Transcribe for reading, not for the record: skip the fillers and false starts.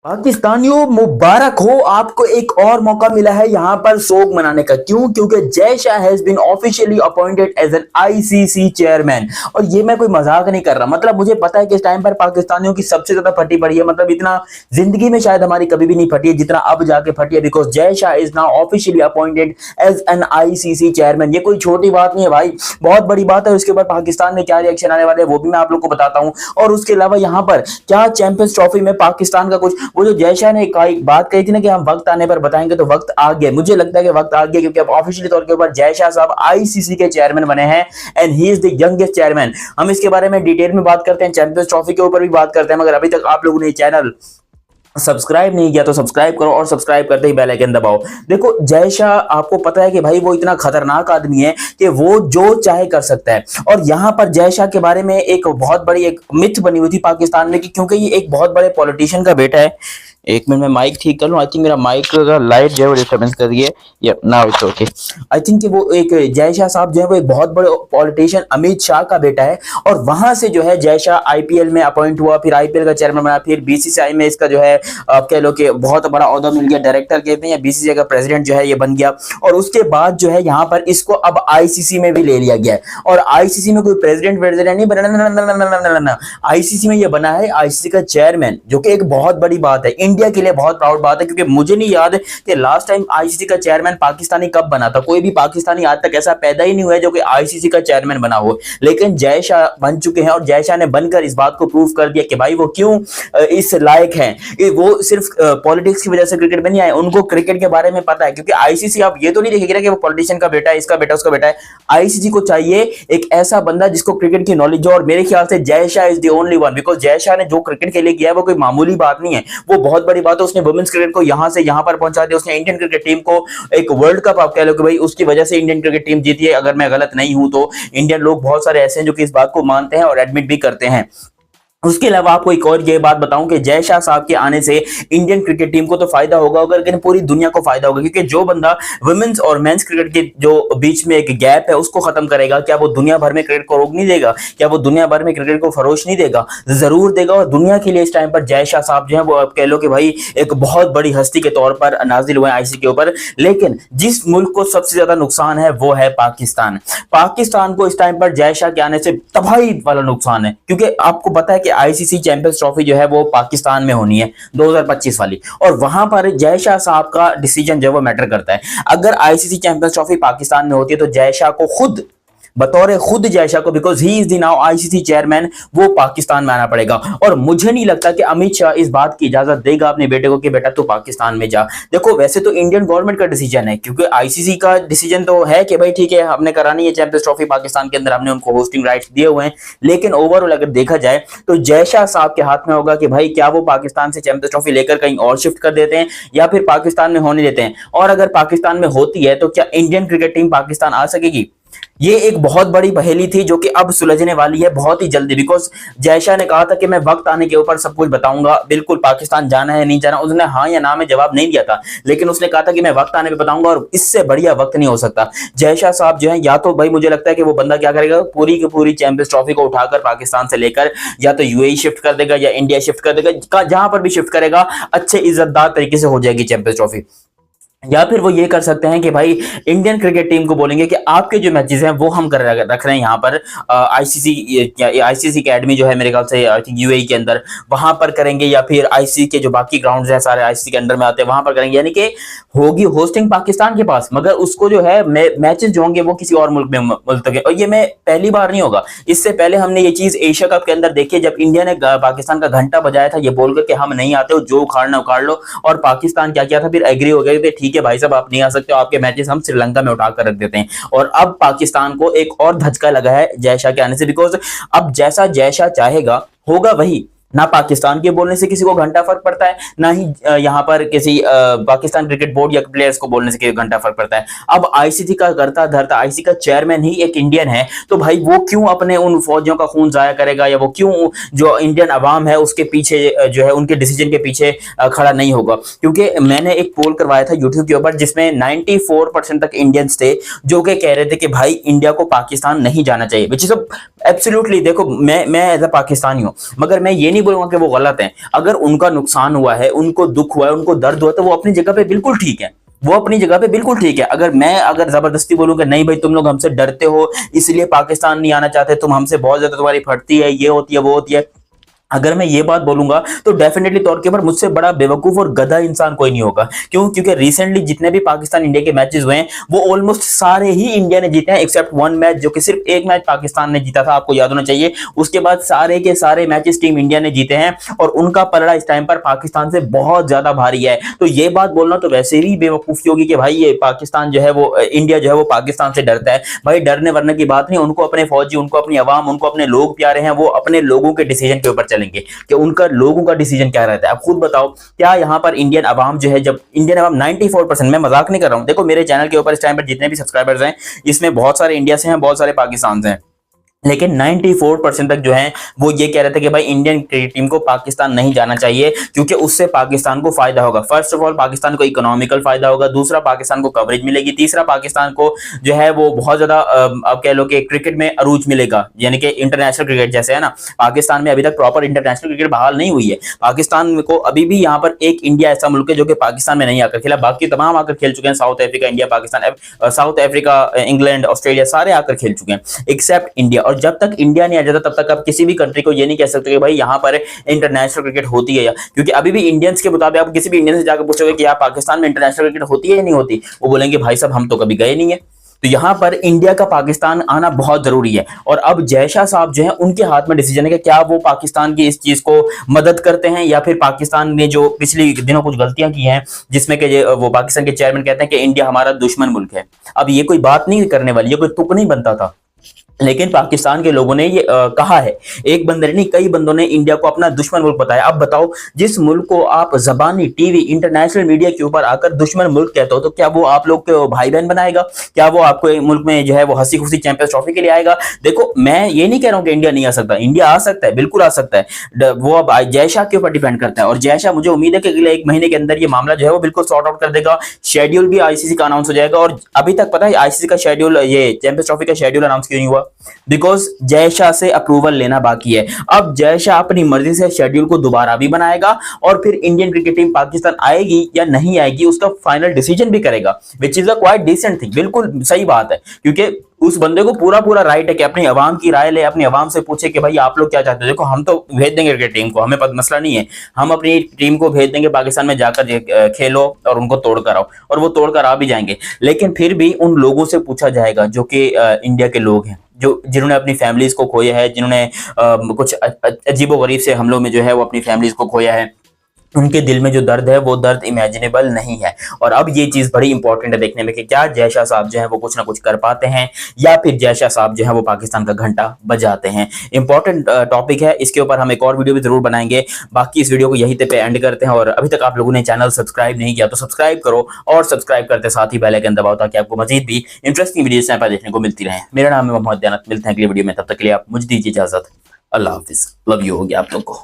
पाकिस्तानियों मुबारक हो, आपको एक और मौका मिला है यहां पर शोक मनाने का। क्यों? क्योंकि Jay Shah has been officially appointed as an ICC chairman. और ये मैं कोई मजाक नहीं कर रहा, मतलब मुझे पता है कि इस टाइम पर पाकिस्तानियों की सबसे ज्यादा फटी पड़ी है, मतलब इतना जिंदगी में शायद हमारी कभी भी नहीं फटी है जितना अब जाके फटी है, because Jay Shah is now officially appointed as an ICC chairman. ये कोई छोटी बात नहीं है भाई, बहुत बड़ी बात है। उसके बाद पाकिस्तान में क्या रिएक्शन आने वाले हैं वो भी मैं आप लोग को बताता हूं। और उसके अलावा यहाँ पर क्या चैंपियंस ट्रॉफी में पाकिस्तान का कुछ, वो जो जय शाह ने एक बात कही थी ना कि हम वक्त आने पर बताएंगे, तो वक्त आ गया। मुझे लगता है कि वक्त आ गया, क्योंकि अब ऑफिशियली तौर के ऊपर जय शाह साहब आईसीसी के चेयरमैन बने हैं and he is the youngest chairman. हम इसके बारे में डिटेल में बात करते हैं, चैंपियंस ट्रॉफी के ऊपर भी बात करते हैं। मगर अभी तक आप लोगों ने चैनल सब्सक्राइब नहीं किया तो सब्सक्राइब करो, और सब्सक्राइब करते ही बेल आइकन दबाओ। देखो, जय शाह आपको पता है कि भाई वो इतना खतरनाक आदमी है कि वो जो चाहे कर सकता है। और यहाँ पर जय शाह के बारे में एक बहुत बड़ी एक मिथ बनी हुई थी पाकिस्तान में कि क्योंकि ये एक बहुत बड़े पॉलिटिशियन का बेटा है। एक मिनट में माइक ठीक कर लूं, आई थिंक मेरा माइक का लाइट जो है वो डिस्टर्बेंस कर रही है। या now it's okay. I think कि वो एक जय शाह साहब जो है वो एक बहुत बड़े पॉलिटिशियन अमित शाह का बेटा है। और वहां से जो है जय शाह आईपीएल में अपॉइंट हुआ, फिर आईपीएल का चेयरमैन बना, फिर बीसीसीआई में इसका जो है आप कह लो कि बहुत बड़ा ओहदा मिल गया, डायरेक्टर कहते हैं, या बीसीसीआई का प्रेसिडेंट जो है ये बन गया। और उसके बाद जो है यहाँ पर इसको अब आईसीसी में भी ले लिया गया है। और आईसीसी में कोई प्रेसिडेंट नहीं बना, आईसीसी में ये बना है आईसीसी का चेयरमैन, जो कि एक बहुत बड़ी बात है, इंडिया के लिए बहुत प्राउड बात है। क्योंकि मुझे नहीं याद कि लास्ट टाइम आईसीसी का चेयरमैन पाकिस्तानी कब बना था। कोई भी पाकिस्तानी आज तक ऐसा पैदा ही नहीं हुआ है जो कि आईसीसी का चेयरमैन बना हो। लेकिन जय शाह बन चुके हैं, और जय शाह ने बनकर इस बात को प्रूव कर दिया कि भाई वो क्यों इस लायक हैं। वो सिर्फ पॉलिटिक्स की वजह से क्रिकेट में नहीं आए, उनको क्रिकेट के बारे में पता है। क्योंकि आईसीसी आप ये तो नहीं देखेगी ना कि वो पॉलिटिशियन का बेटा है, इसका बेटा, उसका बेटा है। आईसीसी को चाहिए एक ऐसा बंदा जिसको क्रिकेट की नॉलेज हो, और मेरे ख्याल से जय Shah is the only one. Because Jay Shah ने जो क्रिकेट के लिए किया है वो कोई मामूली बात नहीं है, वो बहुत बड़ी बात है। उसने वुमेन्स क्रिकेट को यहां से यहां पर पहुंचा दिया। उसने इंडियन क्रिकेट टीम को एक वर्ल्ड कप, आप कह लो कि भाई उसकी वजह से इंडियन क्रिकेट टीम जीती है। अगर मैं गलत नहीं हूं तो इंडियन लोग बहुत सारे ऐसे हैं जो कि इस बात को मानते हैं और एडमिट भी करते हैं। उसके अलावा आपको एक और ये बात बताऊं कि जय शाह साहब के आने से इंडियन क्रिकेट टीम को तो फायदा होगा, लेकिन पूरी दुनिया को फायदा होगा। क्योंकि जो बंदा वुमेन्स और मेंस क्रिकेट के जो बीच में एक गैप है उसको खत्म करेगा, क्या वो दुनिया भर में क्रिकेट को रोक नहीं देगा? क्या वो दुनिया भर में क्रिकेट को फरोश नहीं देगा? जरूर देगा। और दुनिया के लिए इस टाइम पर जय शाह साहब जो है वो आप कह लो कि भाई एक बहुत बड़ी हस्ती के तौर पर नाजिल हुए आईसीसी के ऊपर। लेकिन जिस मुल्क को सबसे ज्यादा नुकसान है वो है पाकिस्तान। पाकिस्तान को इस टाइम पर जय शाह के आने से तबाही वाला नुकसान है, क्योंकि आपको पता है कि आईसीसी चैंपियंस ट्रॉफी जो है वो पाकिस्तान में होनी है 2025 वाली, और वहां पर जय शाह साहब का डिसीजन जो है वो मैटर करता है। अगर आईसीसी चैंपियंस ट्रॉफी पाकिस्तान में होती है तो जय शाह को बतौर खुद जय शाह को, because he is the now ICC chairman, वो पाकिस्तान में आना पड़ेगा। और मुझे नहीं लगता कि अमित शाह इस बात की इजाजत देगा अपने बेटे को कि बेटा तू पाकिस्तान में जा। देखो, वैसे तो इंडियन गवर्नमेंट का डिसीजन है, क्योंकि आईसीसी का डिसीजन तो है कि भाई ठीक है हमने करानी है चैंपियंस ट्रॉफी पाकिस्तान के अंदर, हमने उनको होस्टिंग राइट्स दिए हुए हैं। लेकिन ओवरऑल अगर देखा जाए तो जय शाह साहब के हाथ में होगा कि भाई क्या वो पाकिस्तान से चैंपियंस ट्रॉफी लेकर कहीं और शिफ्ट कर देते हैं या फिर पाकिस्तान में होने देते हैं। और अगर पाकिस्तान में होती है तो क्या इंडियन क्रिकेट टीम पाकिस्तान आ सकेगी? ये एक बहुत बड़ी पहेली थी जो कि अब सुलझने वाली है बहुत ही जल्दी। बिकॉज जय शाह ने कहा था कि मैं वक्त आने के ऊपर सब कुछ बताऊंगा, बिल्कुल पाकिस्तान जाना है नहीं जाना। उसने हाँ या ना में जवाब नहीं दिया था, लेकिन उसने कहा था कि मैं वक्त आने पे बताऊंगा, और इससे बढ़िया वक्त नहीं हो सकता। जय शाह साहब जो है, या तो भाई मुझे लगता है कि वो बंदा क्या करेगा, पूरी की पूरी चैंपियंस ट्रॉफी को उठाकर पाकिस्तान से लेकर या तो यूएई शिफ्ट कर देगा या इंडिया शिफ्ट कर देगा, जहां पर भी शिफ्ट करेगा अच्छे इज्जतदार तरीके से हो जाएगी चैंपियंस ट्रॉफी। या फिर वो ये कर सकते हैं कि भाई इंडियन क्रिकेट टीम को बोलेंगे कि आपके जो मैचेस हैं वो हम रख रहे हैं यहाँ पर आईसीसी अकेडमी जो है मेरे ख्याल से आई थिंक यूएई के अंदर, वहां पर करेंगे। या फिर आईसीसी के जो बाकी ग्राउंड्स हैं सारे आईसीसी के अंडर में आते हैं, वहां पर करेंगे। यानी कि होगी होस्टिंग पाकिस्तान के पास, मगर उसको जो है मैचेस जो होंगे वो किसी और मुल्क में मुल्तके। और ये मैं पहली बार नहीं होगा, इससे पहले हमने ये चीज एशिया कप के अंदर देखी, जब इंडिया ने पाकिस्तान का घंटा बजाया था ये बोलकर कि हम नहीं आते हो, जो उखाड़ना उखाड़ लो। और पाकिस्तान क्या किया था, फिर एग्री हो गए थे ठीक है भाई साहब आप नहीं आ सकते हो, आपके मैचेस हम श्रीलंका में उठाकर रख देते हैं। और अब पाकिस्तान को एक और धचका लगा है जय शाह के आने से, बिकॉज अब जैसा जय शाह चाहेगा होगा वही। ना पाकिस्तान के बोलने से किसी को घंटा फर्क पड़ता है, ना ही यहाँ पर किसी पाकिस्तान क्रिकेट बोर्ड या प्लेयर्स को बोलने से किसी घंटा फर्क पड़ता है। अब आईसीसी का करता धरता आईसीसी का चेयरमैन ही एक इंडियन है, तो भाई वो क्यों अपने उन फौजियों का खून जाया करेगा, या वो क्यों जो इंडियन अवाम है उसके पीछे जो है उनके डिसीजन के पीछे खड़ा नहीं होगा। क्योंकि मैंने एक पोल करवाया था यूट्यूब के ऊपर जिसमें 94% तक इंडियंस थे जो कि कह रहे थे कि भाई इंडिया को पाकिस्तान नहीं जाना चाहिए, विच इज एब्सोल्युटली। देखो मैं एज अ पाकिस्तानी हूं, मगर मैं ये नहीं बोलूंगा कि वो गलत है। अगर उनका नुकसान हुआ है, उनको दुख हुआ है, उनको दर्द हुआ है, तो वो अपनी जगह पे बिल्कुल ठीक है, वो अपनी जगह पे बिल्कुल ठीक है। अगर जबरदस्ती बोलूं कि नहीं भाई तुम लोग हमसे डरते हो इसलिए पाकिस्तान नहीं आना चाहते, तुम हमसे बहुत ज्यादा तुम्हारी फटती है, ये होती है वो होती है, अगर मैं ये बात बोलूंगा तो डेफिनेटली तौर के ऊपर मुझसे बड़ा बेवकूफ और गधा इंसान कोई नहीं होगा। क्यों? क्योंकि रिसेंटली जितने भी पाकिस्तान इंडिया के मैचेस हुए हैं वो ऑलमोस्ट सारे ही इंडिया ने जीते हैं, एक्सेप्ट वन मैच जो कि सिर्फ एक मैच पाकिस्तान ने जीता था, आपको याद होना चाहिए। उसके बाद सारे के सारे मैचेस टीम इंडिया ने जीते हैं और उनका पलड़ा इस टाइम पर पाकिस्तान से बहुत ज्यादा भारी है। तो ये बात बोलना तो वैसे ही बेवकूफी होगी कि भाई ये पाकिस्तान जो है वो इंडिया जो है वो पाकिस्तान से डरता है। भाई डरने वरने की बात नहीं, उनको अपने फौजी, उनको अपनी अवाम, उनको अपने लोग प्यारे हैं, वो अपने लोगों के डिसीजन के ऊपर चलेंगे कि उनका लोगों का डिसीजन क्या रहता है। आप खुद बताओ, क्या यहाँ पर इंडियन अवाम जो है, जब इंडियन अवाम 94%, मैं मजाक नहीं कर रहा हूँ, देखो मेरे चैनल के ऊपर इस टाइम पर जितने भी सब्सक्राइबर्स हैं इसमें बहुत सारे इंडिया से हैं, बहुत सारे पाकिस्तान से हैं, लेकिन 94% तक जो है वो ये कह रहे थे कि भाई इंडियन क्रिकेट टीम को पाकिस्तान नहीं जाना चाहिए क्योंकि उससे पाकिस्तान को फायदा होगा। फर्स्ट ऑफ ऑल पाकिस्तान को इकोनॉमिकल फायदा होगा, दूसरा पाकिस्तान को कवरेज मिलेगी, तीसरा पाकिस्तान को जो है वो बहुत ज्यादा आप कह लो कि क्रिकेट में अरूज मिलेगा, यानी कि इंटरनेशनल क्रिकेट जैसे है ना। पाकिस्तान में अभी तक प्रॉपर इंटरनेशनल क्रिकेट बहाल नहीं हुई है। पाकिस्तान को अभी भी यहाँ पर एक इंडिया ऐसा मुल्क है जो कि पाकिस्तान में नहीं आकर खेला, बाकी तमाम आकर खेल चुके हैं। South Africa, India, Pakistan, south Africa, England, Australia सारे आकर खेल चुके हैं एक्सेप्ट इंडिया। और जब तक इंडिया नहीं आ जाता तब तक आप किसी भी कंट्री को ये नहीं कह सकते कि भाई यहाँ पर इंटरनेशनल क्रिकेट होती है या, क्योंकि अभी भी इंडियंस के मुताबिक आप किसी भी इंडियन से जाकर पूछोगे कि यहाँ पाकिस्तान में इंटरनेशनल क्रिकेट होती है या नहीं होती, वो बोलेंगे भाई साहब हम तो कभी गए नहीं है। तो यहाँ पर इंडिया का पाकिस्तान आना बहुत जरूरी है। और अब जय शाह साहब जो है उनके हाथ में डिसीजन है कि क्या वो पाकिस्तान की इस चीज को मदद करते हैं या फिर पाकिस्तान ने जो पिछले दिनों कुछ गलतियां की हैं जिसमें कि वो पाकिस्तान के चेयरमैन कहते हैं कि इंडिया हमारा दुश्मन मुल्क है। अब ये कोई बात नहीं करने वाली, ये कोई तुक नहीं बनता था, लेकिन पाकिस्तान के लोगों ने ये कहा है, एक बंदे नहीं कई बंदों ने इंडिया को अपना दुश्मन मुल्क बताया। अब बताओ, जिस मुल्क को आप जबानी, टीवी, इंटरनेशनल मीडिया के ऊपर आकर दुश्मन मुल्क कहते हो, तो क्या वो आप लोग के भाई बहन बनाएगा? क्या वो आपको मुल्क में जो है वो हंसी खुशी चैंपियंस ट्रॉफी के लिए आएगा? देखो मैं ये नहीं कह रहा हूं कि इंडिया नहीं आ सकता, इंडिया आ सकता है, बिल्कुल आ सकता है। वो अब जय शाह के ऊपर डिपेंड करता है और जय शाह मुझे उम्मीद है कि अगले 1 महीने के अंदर ये मामला जो है वो बिल्कुल सॉर्ट आउट कर देगा। शेड्यूल भी आईसीसी का अनाउंस हो जाएगा। और अभी तक पता है आईसीसी का शेड्यूल, ये चैंपियंस ट्रॉफी का शेड्यूल अनाउंस क्यों नहीं हुआ? बिकॉज जय शाह से अप्रूवल लेना बाकी है। अब जय शाह अपनी मर्जी से शेड्यूल को दोबारा भी बनाएगा और फिर इंडियन क्रिकेट टीम पाकिस्तान आएगी या नहीं आएगी उसका फाइनल डिसीजन भी करेगा, which is a quite decent thing. बिल्कुल सही बात है, क्योंकि उस बंदे को पूरा राइट है कि अपनी अवाम की राय ले, अपनी अवाम से पूछे कि भाई आप लोग क्या चाहते हो। देखो हम तो भेज देंगे क्रिकेट टीम को, हमें मसला नहीं है, हम अपनी टीम को भेज देंगे पाकिस्तान में, जाकर खेलो और उनको तोड़ कर आओ, और वो तोड़ कर आ भी जाएंगे। लेकिन फिर भी उन लोगों से पूछा जाएगा जो कि इंडिया के लोग हैं, जो जिन्होंने अपनी फैमिलीज को खोया है, जिन्होंने कुछ अजीबोगरीब से हमलों में जो है वो अपनी फैमिलीज को खोया है, उनके दिल में जो दर्द है वो दर्द इमेजिनेबल नहीं है। और अब ये चीज बड़ी इंपॉर्टेंट है देखने में कि क्या जय शाह साहब जो है वो कुछ ना कुछ कर पाते हैं या फिर जय शाह साहब जो है वो पाकिस्तान का घंटा बजाते हैं। इंपॉर्टेंट टॉपिक है, इसके ऊपर हम एक और वीडियो भी जरूर बनाएंगे। बाकी इस वीडियो को यहीं पे एंड करते हैं, और अभी तक आप लोगों ने चैनल सब्सक्राइब नहीं किया तो सब्सक्राइब करो, और सब्सक्राइब करते साथ ही बेल आइकन दबाओ ताकि आपको मजीद भी इंटरेस्टिंग वीडियोस यहाँ पर देखने को मिलती रहे। मेरा नाम है मोहम्मद दयानत, मिलते हैं अगली वीडियो में, तब तक के लिए आप मुझे दीजिए इजाजत। अल्लाह हाफिज, लव यू हो गया आप लोग को।